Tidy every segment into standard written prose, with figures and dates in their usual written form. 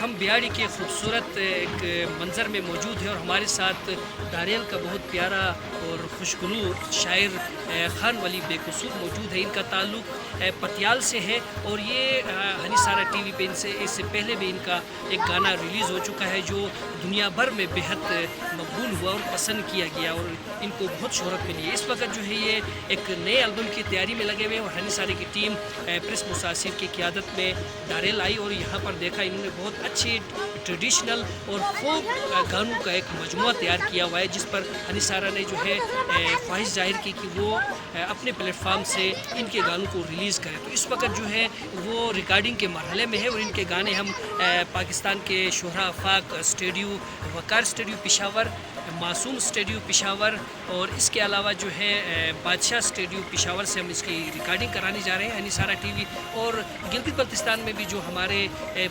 हम बिहाड़ी के खूबसूरत एक मंज़र में मौजूद है और हमारे साथ दारेल का बहुत प्यारा और खुशगलू शायर खान वली बेकसूर मौजूद है। इनका ताल्लुक़ पटियाल से है और ये हनी सारा टीवी पे इससे पहले भी इनका एक गाना रिलीज़ हो चुका है जो दुनिया भर में बेहद मकबूल हुआ और पसंद किया गया और इनको बहुत शोहरत मिली है। इस वक्त जो है ये एक नए एल्बम की तैयारी में लगे हुए हैं और हनी सारे की टीम प्रिंस मुसासिर की क़ियादत में दारेल आई और यहाँ पर देखा इन्होंने बहुत अच्छी ट्रेडिशनल और फोक गानों का एक मजमुआ तैयार किया हुआ है, जिस पर हनी सारा ने जो है ख्वाहिश जाहिर की कि वो अपने प्लेटफार्म से इनके गानों को रिलीज़ करें। तो इस वक्त जो है वो रिकॉर्डिंग के मरहले में है और इनके गाने हम पाकिस्तान के शोहरा आफाक स्टूडियो, वकार स्टूडियो पेशावर, मासूम स्टूडियो पेशावर और इसके अलावा जो है बादशाह स्टूडियो पेशावर से हम इसकी रिकॉर्डिंग कराने जा रहे हैं। हनी सारा टीवी और गिलगित बल्तिस्तान में भी जो हमारे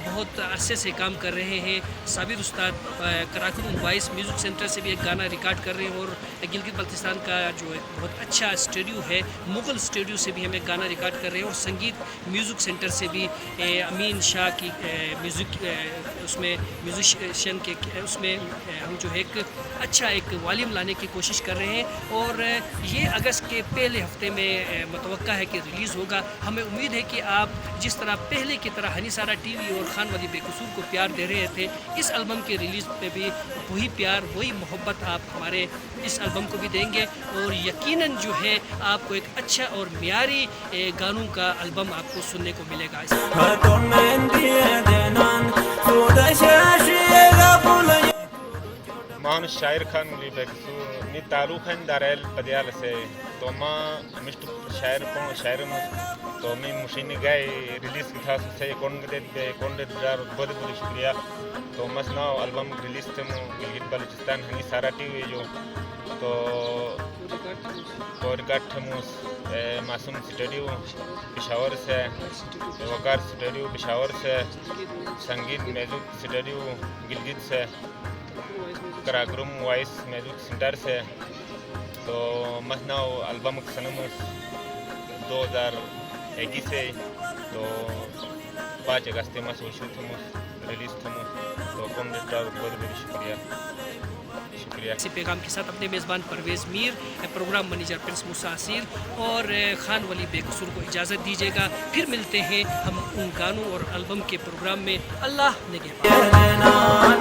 बहुत अरसे से काम कर रहे हैं साबिर उस्ताद कराकुम वॉइस म्यूज़िक सेंटर से भी एक गाना रिकॉर्ड कर रहे हैं और गिलगित बल्तिस्तान का जो एक बहुत अच्छा स्टूडियो है मुग़ल स्टूडियो से भी हम एक गाना रिकॉर्ड कर रहे हैं और संगीत म्यूज़िक सेंटर से भी अमीन शाह की म्यूज़िक उसमें म्यूजिशियन के उसमें हम जो है एक अच्छा एक वॉल्यूम लाने की कोशिश कर रहे हैं और ये अगस्त के पहले हफ्ते में मुतवक्का है कि रिलीज़ होगा। हमें उम्मीद है कि आप जिस तरह पहले की तरह हनी सारा टीवी और खान वली बेकसूर को प्यार दे रहे थे, इस एल्बम के रिलीज़ पे भी वही प्यार वही मोहब्बत आप हमारे इस एल्बम को भी देंगे और यकीनन जो है आपको एक अच्छा और मियारी गानों का एल्बम आपको सुनने को मिलेगा। मान शायर खान वली बेकसूर नि तारुख है दारेल पटियाल से तो माँ मिस्ट शायर को शायर में तो मैं मुशीनी गए रिलीज़ की था से कौन जार बहुत बहुत शुक्रिया। तो मसना एल्बम रिलीज़ थे मु गिलगित बल्तिस्तान हनी सारा टीवी जो तो रिकॉर्ड थे मु मासूम स्टूडियो पेशावर से, वकार स्टूडियो पेशावर से, संगीत म्यूजिक स्टूडियो गिलगित से, कराकुम वॉइस म्यूजिक सेंटर से। तो मसना एल्बम सनम 2021 से तो 5 अगस्त में शूट थे रिलीज़ थे तो कौन बहुत बहुत शुक्रिया। इसी पैगाम के साथ अपने मेज़बान Parvez Mir, programme manager Prince Musasir और खान वली बेकसूर को इजाज़त दीजिएगा। फिर मिलते हैं हम उन गानों और एल्बम के प्रोग्राम में। अल्लाह निगहबान।